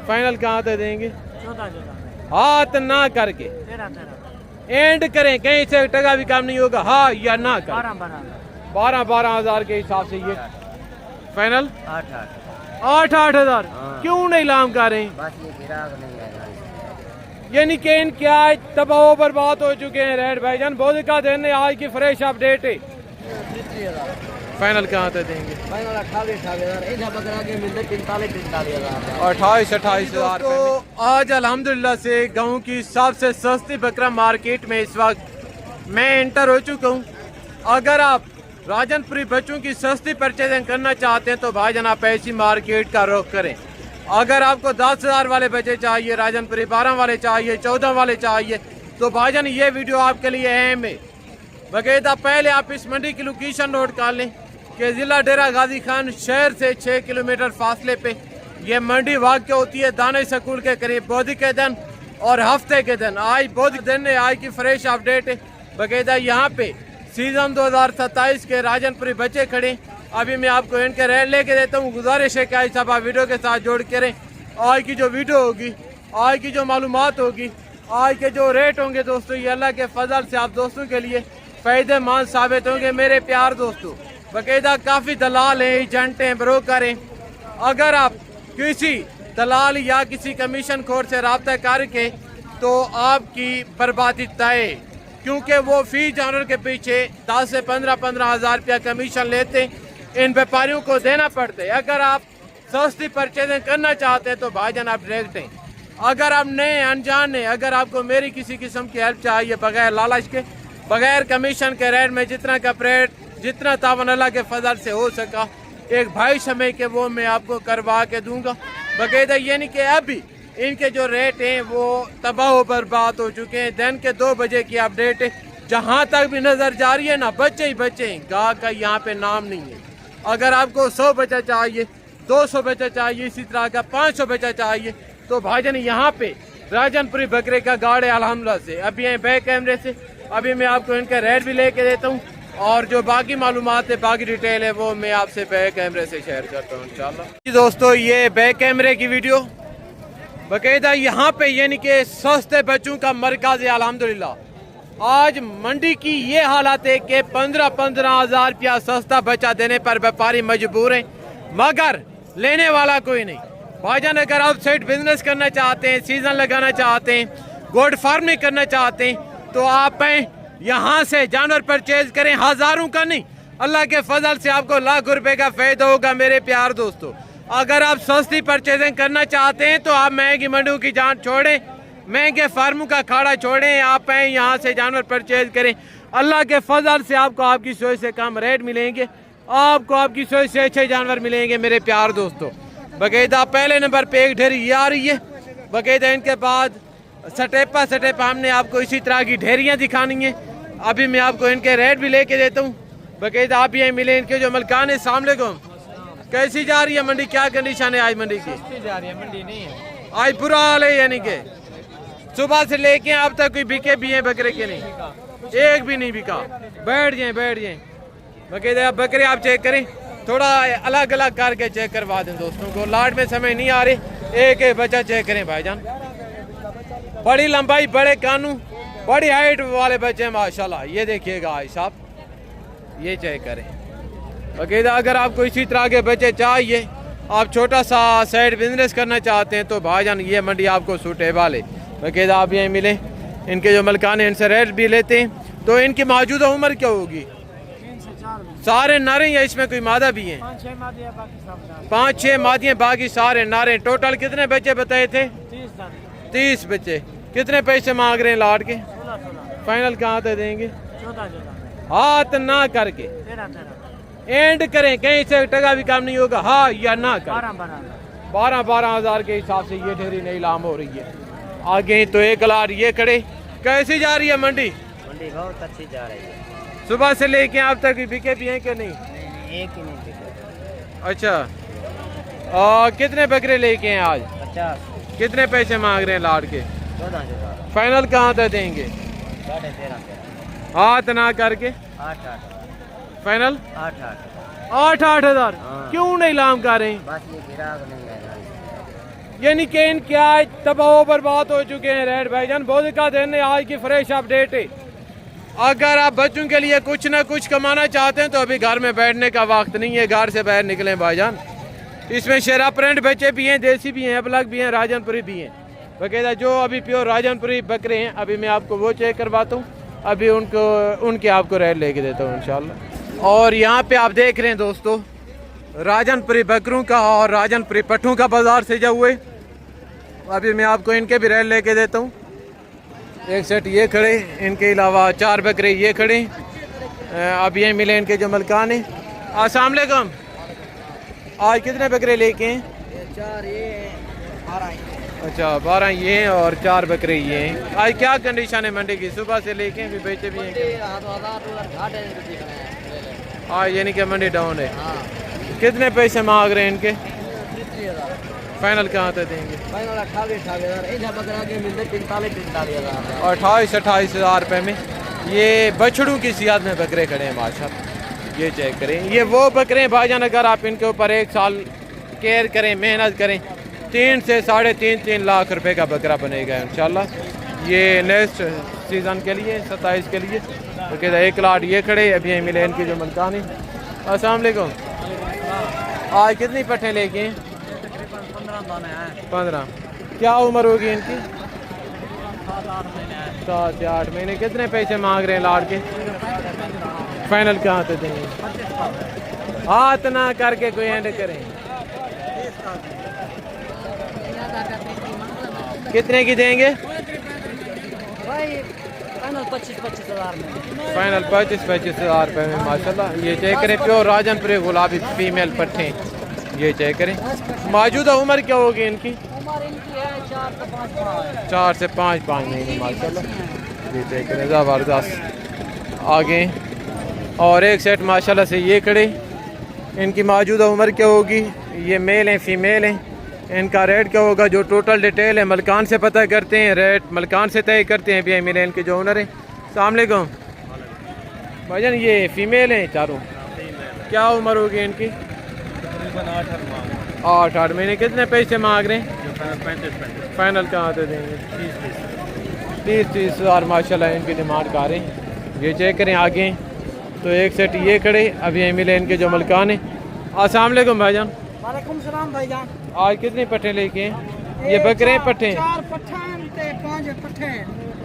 Final कहाँ तक देंगे? हाथ ना करके एंड करें, कहीं से टका भी काम नहीं होगा, हाँ या ना कर। 12 हजार के हिसाब से ये फाइनल 8 हजार। क्यों नहीं लाम कर रहे? यानी कि इनके आज तबाह बर्बाद हो चुके हैं रेड भाईजान। बहुत का दिन है, आज की फ्रेश अपडेट है। फाइनल कहाँ तक देंगे? 28 हजार। तो आज अल्हम्दुलिल्लाह से गाँव की सबसे सस्ती बकरा मार्केट में इस वक्त मैं एंटर हो चुका हूँ। अगर आप राजनपुरी बच्चों की सस्ती परचेजिंग करना चाहते हैं तो भाईजान आप ऐसी मार्केट का रुख करें। अगर आपको 10 हजार वाले बच्चे चाहिए, राजनपुरी 12 वाले चाहिए, 14 वाले चाहिए, तो भाईजान ये वीडियो आपके लिए अहम है। बकायदा पहले आप इस मंडी की लोकेशन नोट कर लें कि जिला डेरा गाजी खान शहर से 6 किलोमीटर फासले पे ये मंडी वाक़ होती है दानिश स्कूल के करीब। बोधी के दिन और हफ्ते के दिन, आज बोधी दिन है, आज की फ्रेश अपडेट है। बकायदा यहाँ पे सीजन 2027 के राजनपुरी बच्चे खड़े। अभी मैं आपको इनके रेट लेके देता हूँ। गुजारिश है कि आज सब आप वीडियो के साथ जोड़ के रहें। आज की जो वीडियो होगी, आज की जो मालूमात होगी, आज के जो रेट होंगे दोस्तों, ये अल्लाह के फजल से आप दोस्तों के लिए फ़ायदेमंद साबित होंगे। मेरे प्यार दोस्तों, बाकायदा काफ़ी दलाल हैं, एजेंट हैं, ब्रोकर हैं। अगर आप किसी दलाल या किसी कमीशन खोर से रब्ता करके तो आपकी बर्बादी तय, क्योंकि वो फी जानवर के पीछे 10 से 15 हजार रुपया कमीशन लेते, इन व्यापारियों को देना पड़ता है। अगर आप सस्ती परचेजिंग करना चाहते हैं तो भाईजान आप डायरेक्ट हैं। अगर आप नए अनजान हैं, अगर आपको मेरी किसी किस्म की हेल्प चाहिए बगैर लालच के, बगैर कमीशन के रेट में जितना का रेट, जितना तावन अल्लाह के फजल से हो सका एक भाई समय के, वो मैं आपको करवा के दूंगा। बकायदा यानी कि अभी इनके जो रेट हैं वो तबाह बर्बाद हो चुके हैं। दिन के 2 बजे की अपडेट है। जहाँ तक भी नजर जा रही है ना, बच्चे ही बच्चे हैं, गाय का यहाँ पे नाम नहीं है। अगर आपको 100 बच्चा चाहिए, 200 बच्चा चाहिए, इसी तरह का 500 बच्चा चाहिए, तो भाईजान यहाँ पे राजनपुरी बकरे का गाड़ है अल्हम्दुलिल्लाह से। अभी हैं बैक कैमरे से, अभी मैं आपको इनके रेट भी लेके देता हूँ और जो बाकी मालूमात है, बाकी डिटेल है, वो मैं आपसे बैक कैमरे से शेयर करता हूँ इंशाल्लाह। दोस्तों ये बैक कैमरे की वीडियो बकायदा यहाँ पे यानी कि सस्ते बच्चों का मरकज है अल्हम्दुलिल्लाह। आज मंडी की ये हालत है कि 15 हजार रुपया सस्ता बच्चा देने पर व्यापारी मजबूर हैं, मगर लेने वाला कोई नहीं। भाईजान अगर आप साइड बिजनेस करना चाहते हैं, सीजन लगाना चाहते हैं, गोड फार्मिंग करना चाहते हैं, तो आप यहाँ से जानवर परचेज करें। हजारों का नहीं, अल्लाह के फजल से आपको लाखों रुपए का फायदा होगा मेरे प्यार दोस्तों। अगर आप सस्ती परचेजिंग करना चाहते हैं तो आप महंगी मंडियों की जान छोड़ें, महंगे फार्मों का खाड़ा छोड़ें, आप यहाँ से जानवर परचेज करें। अल्लाह के फजल से आपको आपकी सोच से कम रेट मिलेंगे, आपको आपकी सोच से अच्छे जानवर मिलेंगे मेरे प्यार दोस्तों। बकायदा पहले नंबर पे एक ढेरी ये आ रही है। बकायदा इनके बाद स्टेपा हमने आपको इसी तरह की ढेरियाँ दिखानी है। अभी मैं आपको इनके रेट भी लेके देता हूँ। बकायदा आप ये मिले इनके जो मलकान है। अस्सलाम वालेकुम, कैसी जा रही है मंडी, क्या कंडीशन है आज मंडी की? जा रही है, मंडी नहीं है आज बुरा हाल है, यानी कि सुबह से लेके अब तक कोई बिके भी हैं बकरे के? नहीं, एक भी नहीं बिका। बैठ जाए बकायदा बकरे आप चेक करें, थोड़ा अलग अलग करके चेक करवा दें दोस्तों को, लाट में समय नहीं आ रही। एक एक बच्चा चेक करें भाईजान, बड़ी लंबाई, बड़े कानू, बड़ी हाइट वाले बच्चे माशाल्लाह। ये देखिएगा भाई साहब, ये चेक करें। बकायदा अगर आपको इसी तरह के बच्चे चाहिए, आप छोटा सा साइड बिजनेस करना चाहते हैं, तो भाईजान ये मंडी आपको सूटेबल है। बकायदा आप ये मिले, इनके जो मलकान हैं इनसे रेट भी लेते हैं। तो इनकी मौजूदा उम्र क्या होगी? 3 से 4 सारे नारे या इसमें कोई मादा भी हैं? 5-6 मादियाँ, बाकी सारे नारे। टोटल कितने बच्चे बताए थे? 30 बच्चे। कितने पैसे मांग रहे हैं लाट के? 16 फाइनल कहाँ तक देंगे? 14 हाथ ना करके 13 एंड करें, कहीं से टका भी काम नहीं होगा, हाँ या ना कर। 12 हजार के हिसाब से ये ढेरी नहीं लाम हो रही है। आगे तो एक लाट ये खड़े। कैसी जा रही है मंडी? मंडी बहुत अच्छी जा रही है। सुबह से लेके अब तक बिके भी हैं कि नहीं? एक ही नहीं बिका। अच्छा, कितने बकरे लेके हैं आज? 50। कितने पैसे मांग रहे हैं लाट के? 14 फाइनल कहाँ तक देंगे? 13.5 हाथ ना करके 8 फाइनल 8 8 हजार। हाँ। क्यों नहीं लाम कर रहे? बस ये गिराक नहीं है। यानी कि इनके आज तबाह बर्बाद हो चुके हैं रेट भाईजान। बहुत का दिन है, आज की फ्रेश अपडेट है। अगर आप बच्चों के लिए कुछ ना कुछ कमाना चाहते हैं तो अभी घर में बैठने का वक्त नहीं है, घर से बाहर निकलें भाईजान। इसमें शेरा प्रिंट बच्चे भी हैं, देसी भी हैं, अबलग भी हैं, राजनपुरी भी हैं। बकायदा जो अभी प्योर राजनपुरी बकरे हैं अभी मैं आपको वो चेक करवाता हूँ, अभी उनके आपको रेट लेके देता हूँ इंशाल्लाह। और यहाँ पे आप देख रहे हैं दोस्तों राजनपुरी बकरों का और राजनपुरी पट्ठों का बाजार सजा हुए। अभी मैं आपको इनके भी रेट लेके देता हूँ। एक सेट ये खड़े, इनके अलावा 4 बकरे ये खड़े। अब ये मिले इनके जो मलकान हैं। अस्सलाम वालेकुम, आज कितने बकरे लेके हैं? 4 ये हैं, 12 ये। अच्छा 12 ये हैं और 4 बकरे ये हैं। आज क्या कंडीशन है मंडी की? सुबह से लेके भी बेचे भी हैं आज, यानी कि मंडी डाउन है। कितने पैसे मांग रहे हैं इनके? फाइनल कहाँ तक देंगे? 28-28 हज़ार रुपये में। ये बछड़ों की सियाद में बकरे खड़े हैं माशाल्लाह, ये चेक करें। ये वो बकरे हैं भाईजान, अगर आप इनके ऊपर 1 साल केयर करें, मेहनत करें, 3 से 3.5 लाख रुपए का बकरा बनेगा इंशाल्लाह। ये नेक्स्ट सीज़न के लिए 27 के लिए। तो कहता 1 लाख ये खड़े, अभी यहीं मिले इनकी जो मलकान है। अस्सलाम वालेकुम, आज कितनी पट्ठे लेके हैं? 15। क्या उम्र होगी इनकी? 7 से 8 महीने। कितने पैसे मांग रहे हैं लाड़ के? फाइनल कहाँ तक देंगे? हाथ ना करके कोई एंड करें। कितने की देंगे? फाइनल 25-25 हज़ार में। फाइनल 25-25 हज़ार रुपये में माशाल्लाह। ये चेक करें प्योर राजनपुरी गुलाबी फीमेल पट्टे, ये चेक करें। मौजूदा उम्र क्या होगी इनकी? उम्र इनकी है 4 से 5 महीने माशाल्लाह। ये चेक करें ज़बरदस्त। आगे और एक सेट माशाल्लाह से ये खड़े, इनकी मौजूदा उम्र क्या होगी? ये मेल हैं फीमेल हैं। इनका रेट क्या होगा? जो टोटल डिटेल है मलकान से पता करते हैं, रेट मलकान से तय करते हैं। भी मिले इनके जो ओनर हैं। अस्सलाम वालेकुम भाईजान, ये फीमेल हैं चारों, क्या उम्र होगी इनकी? 8 महीने। कितने पैसे मांग रहे हैं? 35। फाइनल कहाँ से देंगे? 30 हज़ार माशाल्लाह इनकी डिमांड कर रहे हैं। ये चेक करें आगे। तो एक सेट ये खड़े, अभी यहीं मिले इनके जो मलकान हैं। अस्सलाम वालेकुम भाईजान, वालेकुम सलाम भाईजान। आज कितने पट्टे लेके हैं? ये बकरे पट्टे? 4 पट्ठे ते 5 पट्ठे।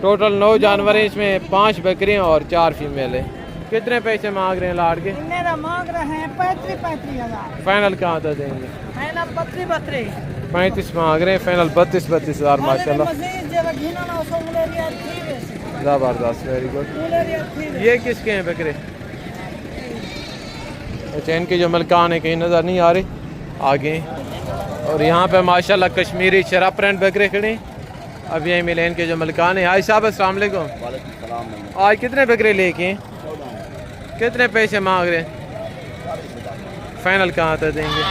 टोटल 9 जानवर हैं, इसमें 5 बकरे और 4 फीमेल हैं। कितने पैसे मांग रहे हैं लाड़ के? मेरा मांग रहे हैं 35 हज़ार। फाइनल कहाँ तक देंगे? फाइनल 32। 35 मांग रहे हैं, फाइनल 32 हज़ार माशाल्लाह। ज़बरदस्त, वेरी गुड। ये किसके हैं बकरे? अच्छा इनके जो मलकान है कहीं नज़र नहीं आ रहे आगे। और यहाँ पे माशाल्लाह कश्मीरी शराब प्रिंट बकरे खड़े हैं। अब यहीं मिले इनके जो मलकान है। आज साहब अस्सलाम वालेकुम, आज कितने बकरे लेके हैं? कितने पैसे मांग रहे हैं? फाइनल कहाँ तक देंगे?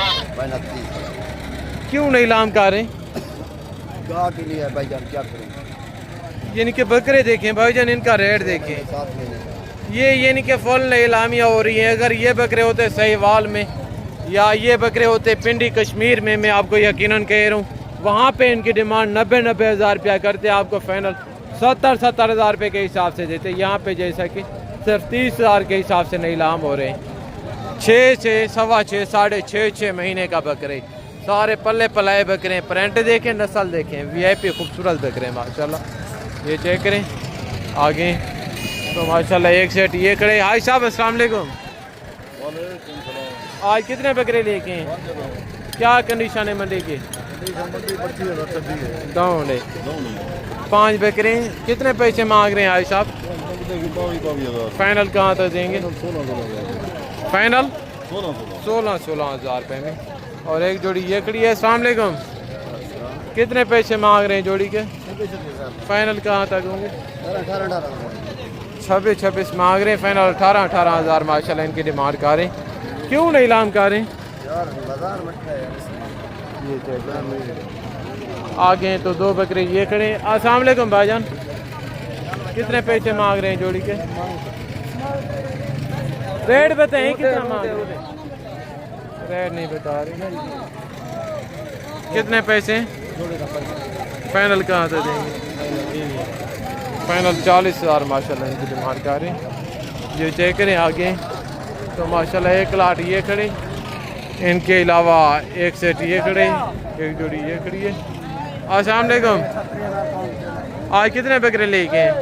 क्यों नहीं लाम कर रहे? भाईजान क्या करें? यानी कि बकरे देखें भाईजान, इनका रेट देखें। ये यानी कि फुल इलामिया हो रही है। अगर ये बकरे होते सहीवाल में या ये बकरे होते पिंडी कश्मीर में, मैं आपको यकीनन कह रहा हूँ वहाँ पे इनकी डिमांड 90 हज़ार रुपया करते, आपको फाइनल 70 हज़ार रुपये के हिसाब से देते। यहाँ पे जैसा कि सिर्फ 30 हज़ार के हिसाब से नीलाम हो रहे हैं। 6 से 6.25 6.5 महीने का बकरे, सारे पल्ले पलाए बकरे। प्रिंट देखें, नस्ल देखें, VIP खूबसूरत बकरे माशाल्लाह। ये चेक करें आगे। तो माशाल्लाह एक सेट ये खड़े। हाय साहब अस्सलाम वालेकुम, आज कितने बकरे लेके हैं? क्या कंडीशन है मंडी की? डाउन है। 5 बकरे। कितने पैसे मांग रहे हैं आज साहब? फाइनल कहाँ तक देंगे? फाइनल 16 हज़ार रुपये में। और एक जोड़ी ये खड़ी है। अस्सलाम वालेकुम, कितने पैसे मांग रहे हैं जोड़ी के? फाइनल कहाँ तक होंगे? 26 मांग रहे हैं, फाइनल 18 हज़ार माशाल्लाह इनकी डिमांड कर रहे हैं। क्यों नहीं लाम कर रहे हैं? आगे तो 2 बकरे ये खड़े। अस्सलाम वालेकुम भाईजान, कितने पैसे मांग रहे हैं जोड़ी के? रेट बताएं कितना मांग रहे हैं? रेट नहीं बता रहे। कितने पैसे? फाइनल कहाँ से देंगे? फाइनल 40,000 माशाल्लाह इनकी डिमांड कर रहे हैं। ये चेक करें आगे तो माशाल्लाह एक लाट ये खड़े, इनके अलावा एक सेट ये खड़े, एक जोड़ी ये खड़ी है। अस्सलाम वालेकुम। आज कितने बकरे लेके हैं?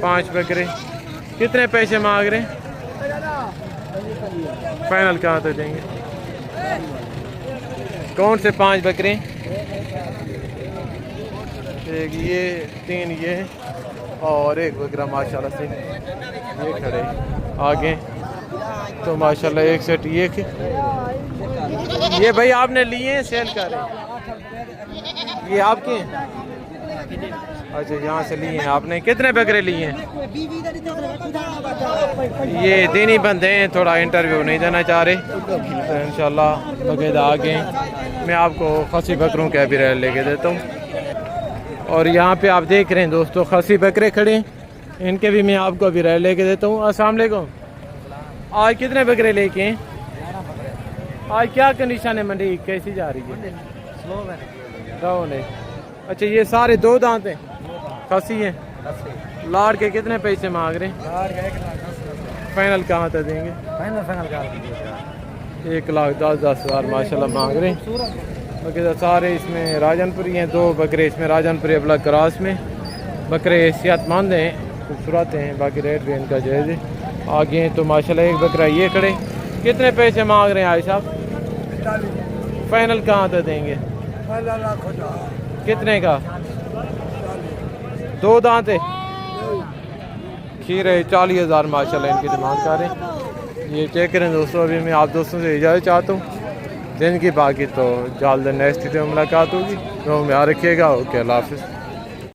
5 बकरे। कितने पैसे मांग रहे हैं? फाइनल कहाँ तक देंगे? कौन से 5 बकरे? एक ये, 3 ये और एक बकरा माशाल्लाह से ये खड़े आगे तो माशाल्लाह एक सेट ये भाई आपने लिए हैं, सेल कर रहे हैं? ये आपके हैं? अच्छा, यहाँ से लिए हैं आपने। कितने बकरे लिए हैं? ये दीनी बंदे हैं, थोड़ा इंटरव्यू नहीं देना चाह रहे तो इंशाल्लाह बकायदा आगे मैं आपको खसी बकरों के भी रेट लेके देता हूँ। और यहाँ पे आप देख रहे हैं दोस्तों खसी बकरे खड़े हैं, इनके भी मैं आपको अभी रेट लेके देता हूँ। अस्सलाम वालेकुम। आज कितने बकरे लेके हैं? आज क्या कंडीशन है मंडी, कैसी जा रही है? डाउन है। अच्छा, ये सारे 2 दांत हैं, खसी हैं। लाड़ के कितने पैसे मांग रहे हैं? फाइनल कहाँ तक देंगे? फाइनल 1,10,000 माशाल्लाह मांग रहे हैं। बाकी सारे इसमें राजनपुरी हैं, 2 बकरे इसमें राजनपुरी अबला क्रॉस में। बकरे सेहतमंद हैं, खूबसूरत हैं, बाकी रेट भी इनका जायज़ है। आगे तो माशाल्लाह एक बकरा ये खड़े। कितने पैसे मांग रहे हैं आई साहब? फाइनल कहाँ तक देंगे? कितने का? 2 दांत है, खीर है। 40,000 माशाल्लाह इनकी डिमांड कर रहे हैं। ये चेक करें दोस्तों। अभी मैं आप दोस्तों से इजाज़त चाहता हूँ, दिन की बाकी तो जल्द नेक्स्ट वीडियो मुलाकात होगी। तो में रखिएगा। ओके, अल्लाह हाफिज़।